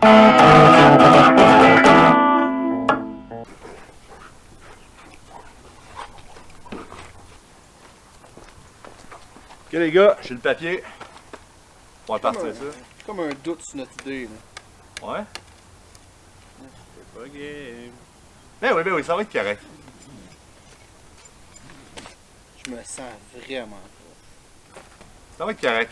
Ok les gars, j'ai le papier. On va partir ça. C'est comme un doute sur notre idée. Là. Ouais? C'est pas game. Ben oui, ça va être correct. Je me sens vraiment pas. Ça va être correct.